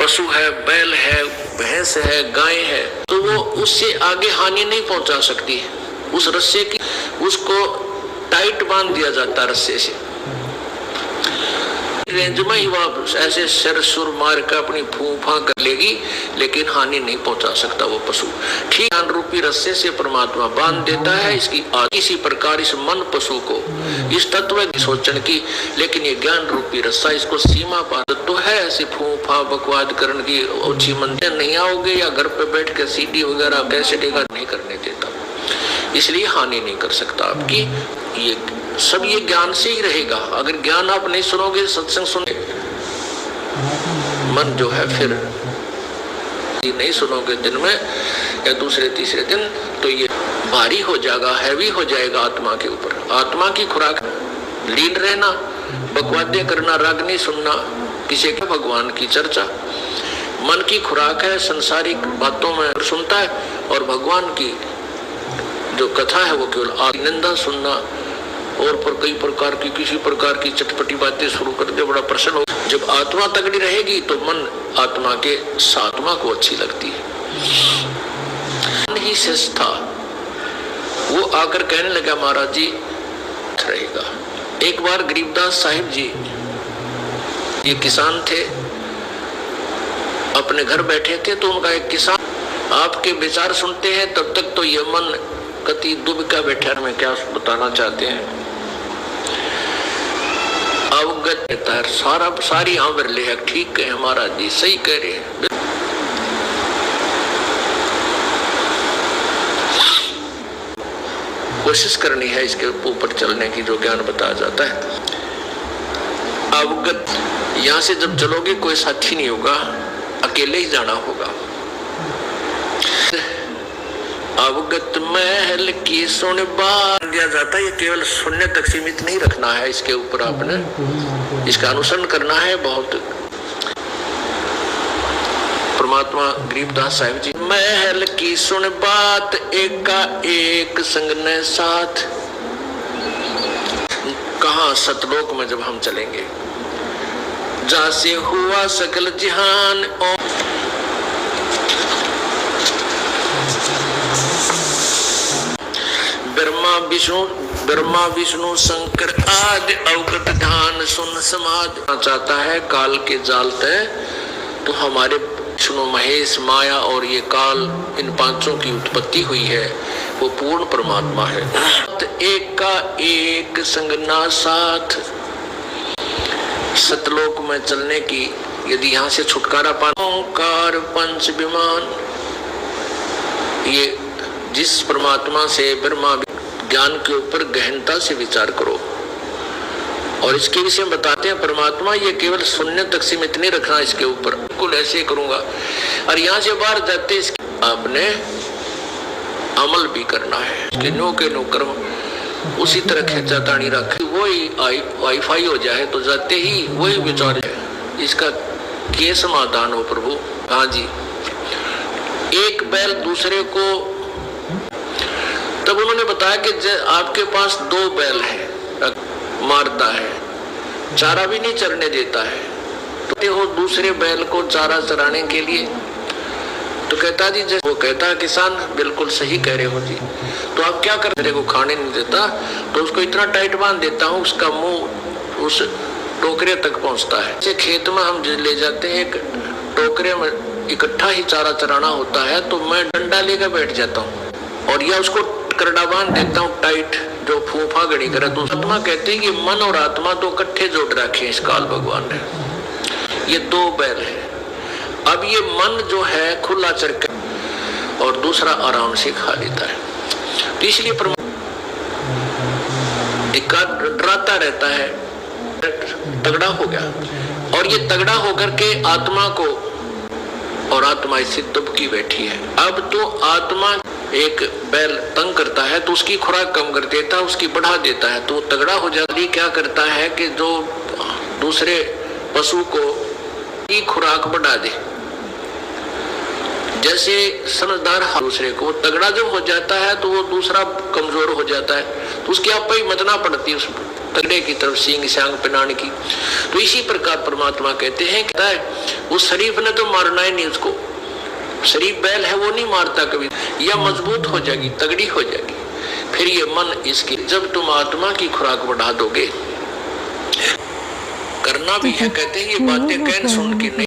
पशु है, बैल है, भैंस है, गाय है, तो वो उससे आगे हानि नहीं पहुंचा सकती। उस रस्से की उसको टाइट बांध दिया जाता है रस्से से, रेंज में ही वह ऐसे सिर सुर मार कर अपनी फूफा कर लेगी, लेकिन हानि नहीं पहुंचा सकता वो पशु। ठीक ज्ञान रूपी रस्से से परमात्मा बांध देता है इसकी इसी प्रकार इस मन पशु को इस तत्व की सोचने की, लेकिन ये ज्ञान रूपी रस्सा इसको सीमा पार तो है। ऐसी फूफा बकवाद करने की ओछी मंदिर नहीं आओगे या घर पे बैठ के सीडी वगैरह कैसेट नहीं करने देता, इसलिए हानि नहीं कर सकता आपकी। ये सब ये ज्ञान से ही रहेगा। अगर ज्ञान आप नहीं सुनोगे, सत्संग सुनोगे, मन जो है फिर नहीं सुनोगे दिन में या दूसरे तीसरे दिन, तो ये भारी हो जाएगा, हैवी हो जाएगा आत्मा के ऊपर। आत्मा की खुराक लीन रहना, बकवादे करना, राग नहीं सुनना, किसी के भगवान की चर्चा। मन की खुराक है संसारिक बातों में सुनता है, और भगवान की जो कथा है वो केवल निंदा सुनना, और पर कई प्रकार की किसी प्रकार की चटपटी बातें शुरू कर दे, बड़ा प्रसन्न हो। जब आत्मा तगड़ी रहेगी तो मन आत्मा के सात्मा को अच्छी लगती है। मन ही शेष था, वो आकर कहने लगा महाराज जी रहेगा। एक बार गरीबदास साहिब जी, ये किसान थे, अपने घर बैठे थे, तो उनका एक किसान आपके विचार सुनते हैं, तब तक तो ये मन कति दुबका बैठा में क्या बताना चाहते हैं, अवगत रहता है, सारी आंवर ले है। ठीक है महाराज जी, सही कह रहे हैं। कोशिश करनी है इसके ऊपर चलने की, जो ज्ञान बताया जाता है। अवगत, यहां से जब चलोगे कोई साथी नहीं होगा, अकेले ही जाना होगा। अवगत महल की सुन बात दिया जाता है, ये केवल सुनने तक सीमित नहीं रखना है, इसके ऊपर आपने इसका अनुसरण करना है। बहुत परमात्मा गरीबदास साहिब जी, महल की सुन बात एका एक संग ने साथ। कहाँ सतलोक में जब हम चलेंगे, जहाँ से हुआ सकल जहान, ब्रह्मा विष्णु शंकर आदि अवगत ध्यान सुन समाधि चाहता है। काल के जाल तय तो हमारे विष्णु महेश माया और ये काल, इन पांचों की उत्पत्ति हुई है, वो पूर्ण परमात्मा है। एक का एक संग ना साथ। सतलोक में चलने की यदि यहाँ से छुटकारा पाना, ओंकार पंच विमान, ये जिस परमात्मा से ब्रह्मा ज्ञान के ऊपर गहनता से विचार करो। और इसके विषय में बताते हैं परमात्मा ये केवल सुनने तक सीमित नहीं रखना, इसके ऊपर बिल्कुल ऐसे करूंगा। और यहाँ से बाहर जाते इसके आपने अमल भी करना है, कि नो के नो कर्म उसी तरह खेचा तानी रखे, वही वाईफाई हो जाए तो जाते ही वही विचार है। इसका क्या समाधान हो प्रभु? हाँ जी, एक बैल दूसरे को, तब उन्होंने बताया कि आपके पास दो बैल है, मारता है, चारा भी नहीं चरने देता है, तो हो दूसरे बैल को चारा चराने के लिए। तो कहता जी, जैसे वो कहता किसान बिल्कुल सही कह रहे हो जी, तो आप क्या कर रहे हो? खाने नहीं देता तो उसको इतना टाइट बांध देता हूँ उसका मुंह उस टोकरे तक पहुंचता है। जैसे खेत में हम ले जाते हैं, एक टोकरे में इकट्ठा ही चारा चराना होता है, तो मैं डंडा लेकर बैठ जाता हूँ और या उसको करड़ा बांध देता हूँ टाइट, जो फूफा गड़ी करे। तो आत्मा कहते हैं कि मन और आत्मा तो इकट्ठे जोड़ रखे इस काल भगवान ने, ये दो बैल है। अब ये मन जो है खुला चरके और दूसरा आराम से खा लेता है, तो इसलिए डराता रहता है, तगड़ा हो गया। और ये तगड़ा होकर के आत्मा को, और आत्मा इससे दुबकी बैठी है। अब तो आत्मा एक बैल तंग करता है तो उसकी खुराक कम कर देता है, उसकी बढ़ा देता है, तो वो तगड़ा हो जाता है। क्या करता है कि जो दूसरे पशु को की खुराक बढ़ा दे, जैसे समझदार दूसरे को, तगड़ा जब हो जाता है तो वो दूसरा कमजोर हो जाता है, तो उसकी आप ही मतना पड़ती है, उस तगड़े की तरफ सींग सांग पिनान की। तो इसी प्रकार परमात्मा कहते हैं कि उस शरीफ ने तो मारना ही नहीं, उसको शरीफ बैल है वो नहीं मारता कभी, या मजबूत हो जाएगी, तगड़ी हो जाएगी। फिर ये मन इसकी, जब तुम आत्मा की खुराक बढ़ा दोगे, करना भी है, कहते हैं ये बातें कहन सुन के नहीं।